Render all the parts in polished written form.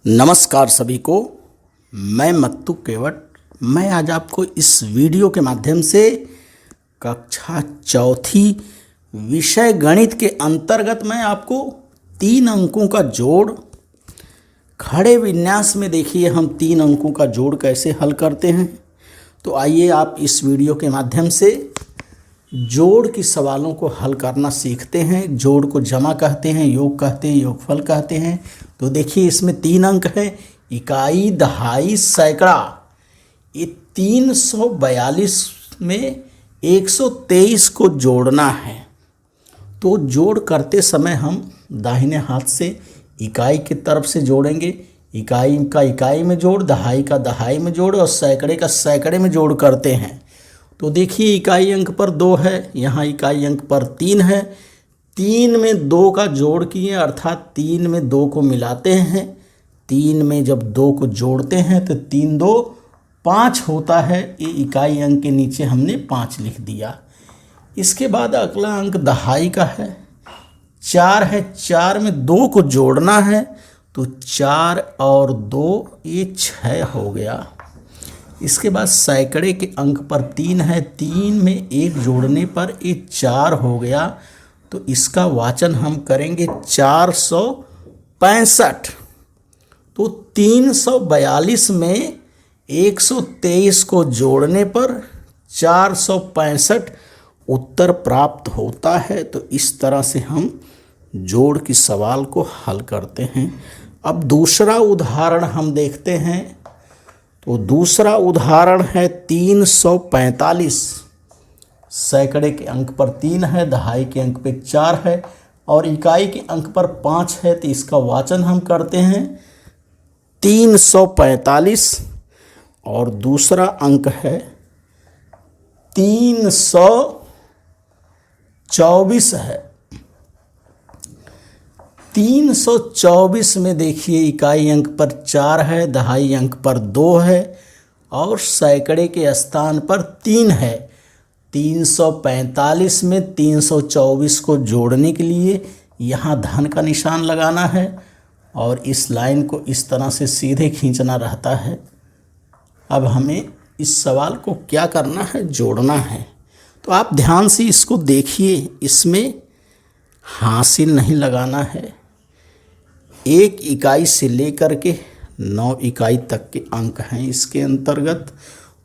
नमस्कार सभी को। मैं मत्तू केवट। मैं आज आपको इस वीडियो के माध्यम से कक्षा चौथी विषय गणित के अंतर्गत मैं आपको 3 अंकों का जोड़ खड़े विन्यास में देखिए हम 3 अंकों का जोड़ कैसे हल करते हैं। तो आइए आप इस वीडियो के माध्यम से जोड़ की सवालों को हल करना सीखते हैं। जोड़ को जमा कहते हैं, योग कहते हैं, योगफल कहते हैं। तो देखिए इसमें 3 अंक हैं, इकाई, दहाई, सैकड़ा। ये 342 में 123 को जोड़ना है। तो जोड़ करते समय हम दाहिने हाथ से इकाई की तरफ से जोड़ेंगे। इकाई का इकाई में जोड़, दहाई का दहाई में जोड़ और सैकड़े का सैकड़े में जोड़ करते हैं। तो देखिए इकाई अंक पर 2 है, यहाँ इकाई अंक पर 3 है। 3 में 2 का जोड़ किए, अर्थात 3 में 2 को मिलाते हैं। 3 में जब 2 को जोड़ते हैं तो 3 2 5 होता है। ये इकाई अंक के नीचे हमने 5 लिख दिया। इसके बाद अगला अंक दहाई का है, 4 है। 4 में 2 को जोड़ना है तो 4 और 2 ये 6 हो गया। इसके बाद सैकड़े के अंक पर 3 है, 3 में 1 जोड़ने पर ये 4 हो गया। तो इसका वाचन हम करेंगे 465। तो 342 में 123 को जोड़ने पर 465 उत्तर प्राप्त होता है। तो इस तरह से हम जोड़ की सवाल को हल करते हैं। अब दूसरा उदाहरण हम देखते हैं। तो दूसरा उदाहरण है 345। सैकड़े के अंक पर 3 है, दहाई के अंक पे 4 है और इकाई के अंक पर 5 है। तो इसका वाचन हम करते हैं 345 और दूसरा अंक है 324 है। 324 में देखिए इकाई अंक पर 4 है, दहाई अंक पर 2 है और सैकड़े के स्थान पर 3 है। 345 में 324 को जोड़ने के लिए यहाँ धन का निशान लगाना है और इस लाइन को इस तरह से सीधे खींचना रहता है। अब हमें इस सवाल को क्या करना है, जोड़ना है। तो आप ध्यान से इसको देखिए, इसमें हासिल नहीं लगाना है। 1 इकाई से लेकर के 9 इकाई तक के अंक हैं इसके अंतर्गत।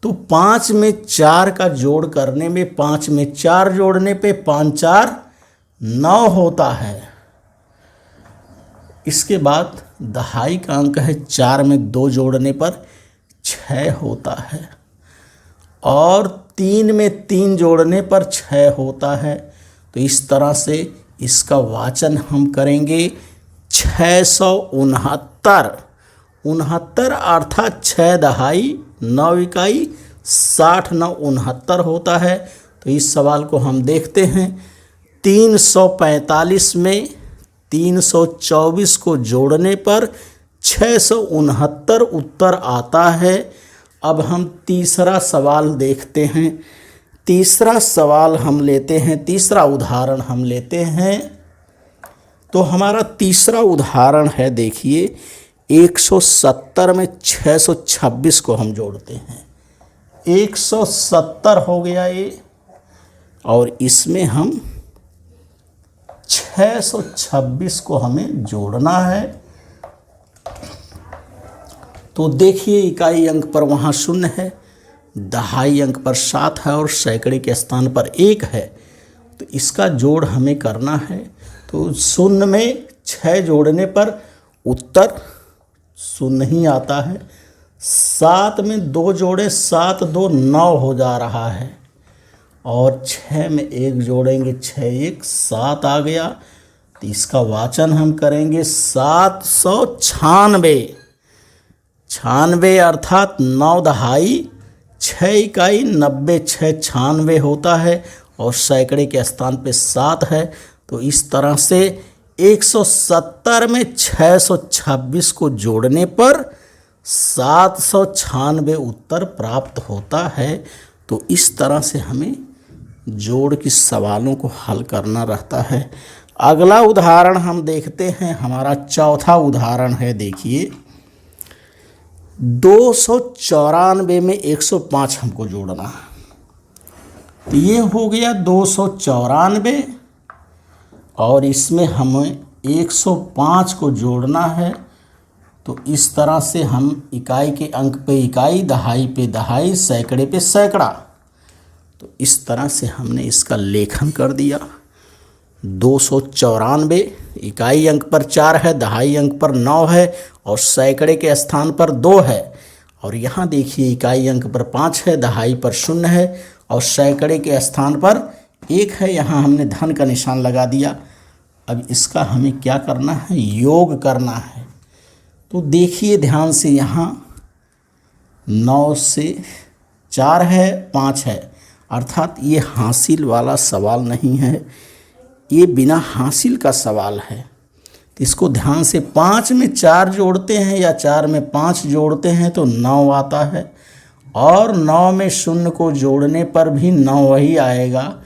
तो 5 में 4 का जोड़ करने में 5 में 4 जोड़ने पे 5 4 9 होता है। इसके बाद दहाई का अंक है, 4 में 2 जोड़ने पर 6 होता है और 3 में 3 जोड़ने पर 6 होता है। तो इस तरह से इसका वाचन हम करेंगे 669। 69 अर्थात 6 दहाई 9 इकाई, 60 9 69 होता है। तो इस सवाल को हम देखते हैं। 345 में 324 को जोड़ने पर 669 उत्तर आता है। अब हम तीसरा सवाल देखते हैं। तीसरा सवाल हम लेते हैं, तीसरा उदाहरण हम लेते हैं। तो हमारा तीसरा उदाहरण है, देखिए 170 में 626 को हम जोड़ते हैं। 170 हो गया ये और इसमें हम 626 को हमें जोड़ना है। तो देखिए इकाई अंक पर वहाँ 0 है, दहाई अंक पर 7 है और सैकड़े के स्थान पर 1 है। तो इसका जोड़ हमें करना है। तो 0 में 6 जोड़ने पर उत्तर 0 ही आता है। 7 में 2 जोड़े, 7 2 9 हो जा रहा है और 6 में 1 जोड़ेंगे, 6 1 7 आ गया। तो इसका वाचन हम करेंगे 796। 96 अर्थात 9 दहाई 6 इकाई 90, 6 96 होता है और सैकड़े के स्थान पे 7 है। तो इस तरह से 170 में 626 को जोड़ने पर 796 उत्तर प्राप्त होता है। तो इस तरह से हमें जोड़ की सवालों को हल करना रहता है। अगला उदाहरण हम देखते हैं। हमारा चौथा उदाहरण है, देखिए 294 में 105 हमको जोड़ना है। तो ये हो गया 294 और इसमें हमें 105 को जोड़ना है। तो इस तरह से हम इकाई के अंक पे इकाई, दहाई पे दहाई, सैकड़े पे सैकड़ा, तो इस तरह से हमने इसका लेखन कर दिया। 294 इकाई अंक पर 4 है, दहाई अंक पर 9 है और सैकड़े के स्थान पर 2 है। और यहाँ देखिए इकाई अंक पर 5 है, दहाई पर 0 है और सैकड़े के स्थान पर 1 है। यहाँ हमने धन का निशान लगा दिया। अब इसका हमें क्या करना है, योग करना है। तो देखिए ध्यान से, यहाँ 9 से 4 है, 5 है, अर्थात ये हासिल वाला सवाल नहीं है, ये बिना हासिल का सवाल है। तो इसको ध्यान से, 5 में 4 जोड़ते हैं या 4 में 5 जोड़ते हैं तो 9 आता है और 9 में 0 को जोड़ने पर भी 9 वही आएगा।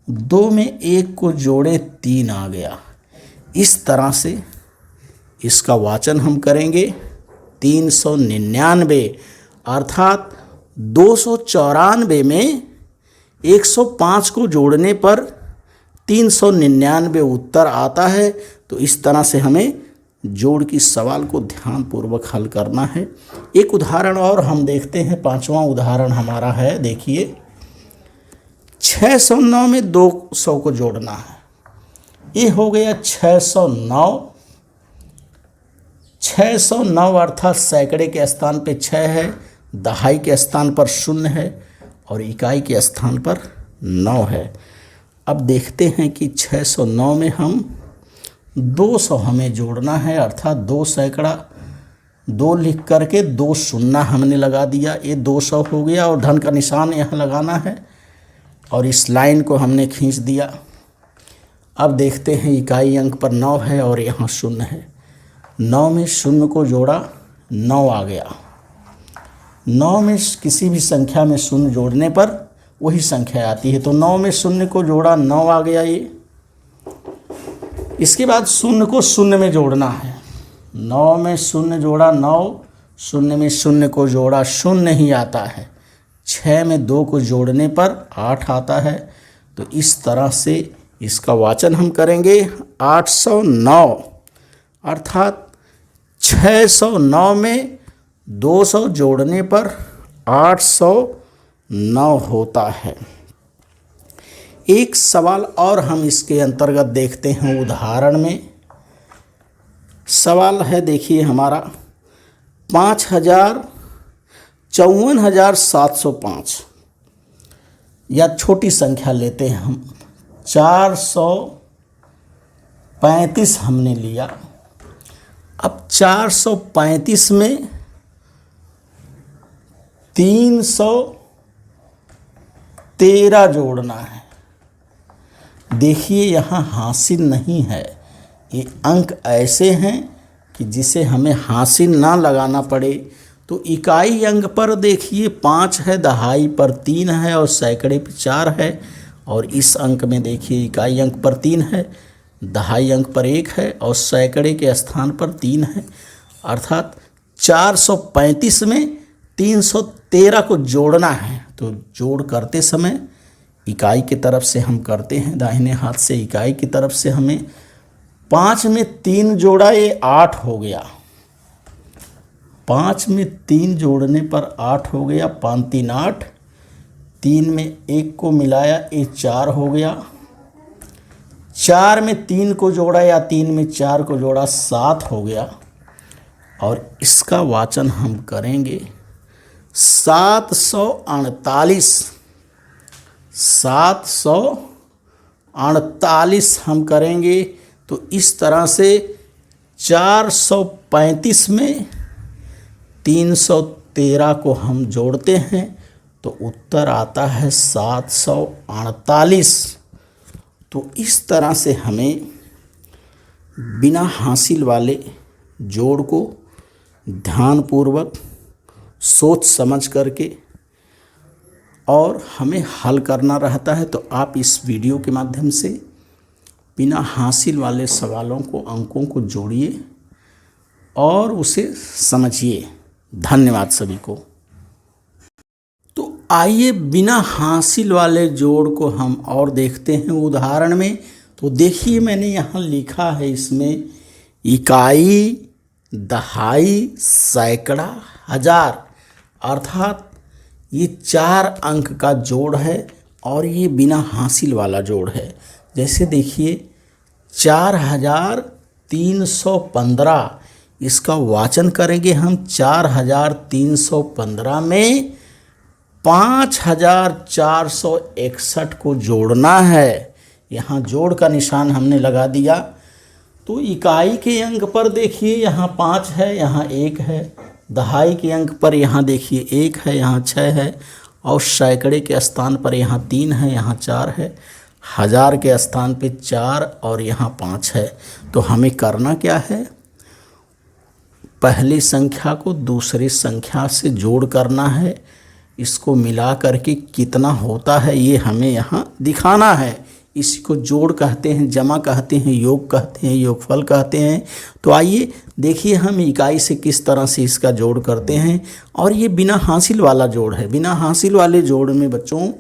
2 में 1 को जोड़े 3 आ गया। इस तरह से इसका वाचन हम करेंगे 399, अर्थात 294 में 105 को जोड़ने पर 399 उत्तर आता है। तो इस तरह से हमें जोड़ की सवाल को ध्यानपूर्वक हल करना है। एक उदाहरण और हम देखते हैं, 5वां उदाहरण हमारा है, देखिए 609 में 200 को जोड़ना है। ये हो गया 609। 609 अर्थात सैकड़े के स्थान पे 6 है, दहाई के स्थान पर 0 है और इकाई के स्थान पर 9 है। अब देखते हैं कि 609 में हम 200 हमें जोड़ना है, अर्थात 2 सैकड़ा, 2 लिख करके 2 शून्य हमने लगा दिया। ये 200 हो गया और धन का निशान यहाँ लगाना है और इस लाइन को हमने खींच दिया। अब देखते हैं इकाई अंक पर 9 है और यहाँ 0 है। 9 में 0 को जोड़ा, 9 आ गया। 9 में किसी भी संख्या में 0 जोड़ने पर वही संख्या आती है। तो 9 में 0 को जोड़ा, 9 आ गया ये। इसके बाद 0 को 0 में जोड़ना है। 9 में 0 जोड़ा, 9, 0 में 0 को जोड़ा, 0 ही आता है। 6 में 2 को जोड़ने पर 8 आता है। तो इस तरह से इसका वाचन हम करेंगे 809, अर्थात 609 में 200 जोड़ने पर 809 होता है। एक सवाल और हम इसके अंतर्गत देखते हैं उदाहरण में। सवाल है देखिए हमारा 54,705, या छोटी संख्या लेते हैं हम, 435 हमने लिया। अब 435 में 313 जोड़ना है। देखिए यहाँ हासिल नहीं है, ये अंक ऐसे हैं कि जिसे हमें हासिल ना लगाना पड़े। तो इकाई अंक पर देखिए 5 है, दहाई पर 3 है और सैकड़े पर 4 है। और इस अंक में देखिए इकाई अंक पर 3 है, दहाई अंक पर 1 है और सैकड़े के स्थान पर 3 है। अर्थात 435 में 313 को जोड़ना है। तो जोड़ करते समय इकाई की तरफ से हम करते हैं, दाहिने हाथ से इकाई की तरफ से हमें 5 में 3 जोड़ा, ये 8 हो गया। 5 में 3 जोड़ने पर 8 हो गया, 5 3 8, 3 में 1 को मिलाया, ये 4 हो गया। 4 में 3 को जोड़ा या 3 में 4 को जोड़ा, 7 हो गया। और इसका वाचन हम करेंगे 748। 748 हम करेंगे। तो इस तरह से 435 में 313 को हम जोड़ते हैं तो उत्तर आता है 748। तो इस तरह से हमें बिना हासिल वाले जोड़ को ध्यानपूर्वक सोच समझ करके और हमें हल करना रहता है। तो आप इस वीडियो के माध्यम से बिना हासिल वाले सवालों को, अंकों को जोड़िए और उसे समझिए। धन्यवाद सभी को। तो आइए बिना हासिल वाले जोड़ को हम और देखते हैं उदाहरण में। तो देखिए मैंने यहाँ लिखा है इसमें इकाई, दहाई, सैकड़ा, हजार, अर्थात ये 4 अंक का जोड़ है और ये बिना हासिल वाला जोड़ है। जैसे देखिए 4315, इसका वाचन करेंगे हम 4315 में 5461 को जोड़ना है। यहाँ जोड़ का निशान हमने लगा दिया। तो इकाई के अंक पर देखिए यहाँ 5 है, यहाँ 1 है। दहाई के अंक पर यहाँ देखिए 1 है, यहाँ 6 है। और सैकड़े के स्थान पर यहाँ 3 है, यहाँ 4 है। हजार के स्थान पे 4 और यहाँ 5 है। तो हमें करना क्या है, पहली संख्या को दूसरी संख्या से जोड़ करना है। इसको मिला करके कितना होता है ये हमें यहाँ दिखाना है। इसी को जोड़ कहते हैं, जमा कहते हैं, योग कहते हैं, योगफल कहते हैं। तो आइए देखिए हम इकाई से किस तरह से इसका जोड़ करते हैं। और ये बिना हासिल वाला जोड़ है। बिना हासिल वाले जोड़ में बच्चों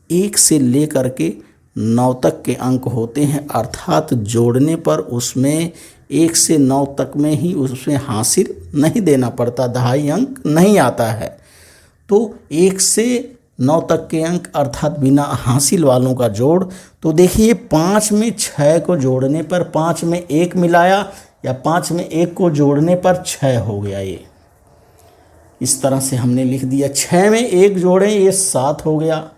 1 से ले करके 9 तक के अंक होते हैं, अर्थात जोड़ने पर उसमें 1 से 9 तक में ही उसमें हासिल नहीं देना पड़ता, दहाई अंक नहीं आता है। तो 1 से 9 तक के अंक अर्थात बिना हासिल वालों का जोड़। तो देखिए 5 में 6 को जोड़ने पर 5 में 1 मिलाया या 5 में 1 को जोड़ने पर 6 हो गया। ये इस तरह से हमने लिख दिया। 6 में 1 जोड़ें ये 7 हो गया।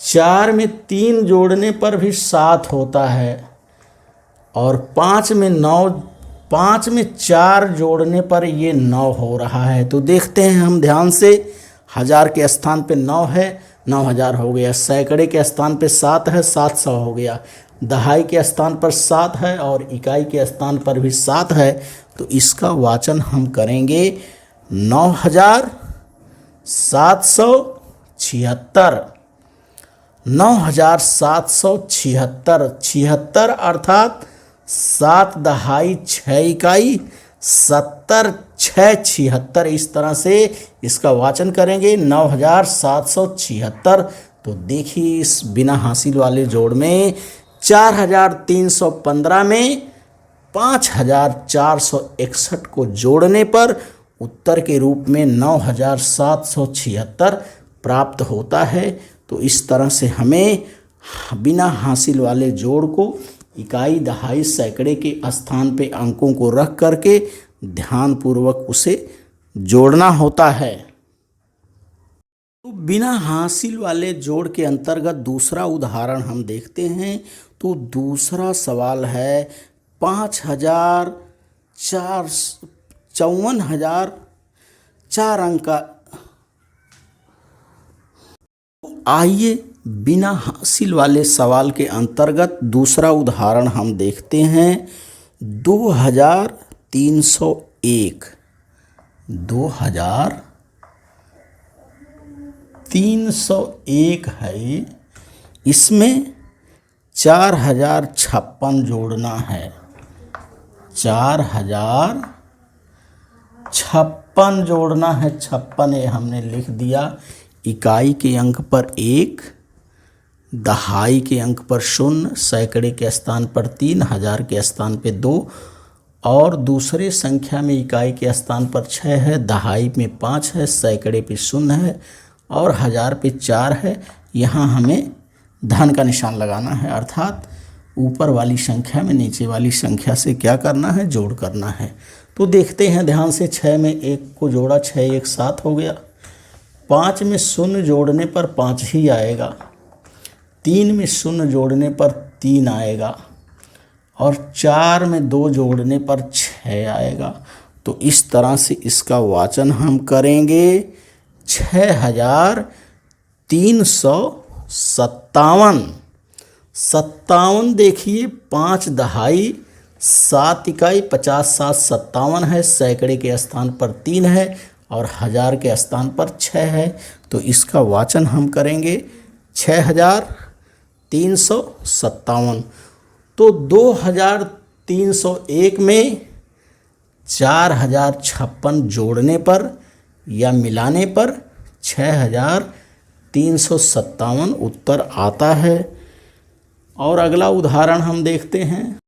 4 में 3 जोड़ने पर भी 7 होता है। और 5 में 9, 5 में 4 जोड़ने पर ये 9 हो रहा है। तो देखते हैं हम ध्यान से, हजार के स्थान पे 9 है, 9000 हो गया। सैकड़े के स्थान पे 7 है, 700 हो गया। दहाई के स्थान पर 7 है और इकाई के स्थान पर भी 7 है। तो इसका वाचन हम करेंगे 9776। 9776, 76 अर्थात 7 दहाई 6 इकाई, 70 6 76। इस तरह से इसका वाचन करेंगे 9776। तो देखिए इस बिना हासिल वाले जोड़ में 4315 में 5461 को जोड़ने पर उत्तर के रूप में 9776 प्राप्त होता है। तो इस तरह से हमें बिना हासिल वाले जोड़ को इकाई, दहाई, सैकड़े के स्थान पे अंकों को रख करके ध्यानपूर्वक उसे जोड़ना होता है। तो बिना हासिल वाले जोड़ के अंतर्गत दूसरा उदाहरण हम देखते हैं। तो दूसरा सवाल है 54,054 4 अंक का। आइए बिना हासिल वाले सवाल के अंतर्गत दूसरा उदाहरण हम देखते हैं। 2301 2301 है। इसमें 4056 जोड़ना है। 4056 जोड़ना है। 56 ये हमने लिख दिया। इकाई के अंक पर 1, दहाई के अंक पर 0, सैकड़े के स्थान पर 3, हजार के स्थान पे 2 और दूसरे संख्या में इकाई के स्थान पर 6 है, दहाई में 5 है, सैकड़े पे 0 है और हजार पे 4 है। यहाँ हमें धन का निशान लगाना है, अर्थात ऊपर वाली संख्या में नीचे वाली संख्या से क्या करना है, जोड़ करना है। तो देखते हैं ध्यान से। 6 में 1 को जोड़ा, 6 1 7 हो गया। 5 में 0 जोड़ने पर 5 ही आएगा। 3 में 0 जोड़ने पर 3 आएगा और 4 में 2 जोड़ने पर 6 आएगा। तो इस तरह से इसका वाचन हम करेंगे 6357। 57 देखिए 5 दहाई 7 इकाई, 50 7 57 है। सैकड़े के स्थान पर 3 है और हजार के स्थान पर 6 है। तो इसका वाचन हम करेंगे 6357। तो 2301 में 4056 जोड़ने पर या मिलाने पर 6357 उत्तर आता है। और अगला उदाहरण हम देखते हैं।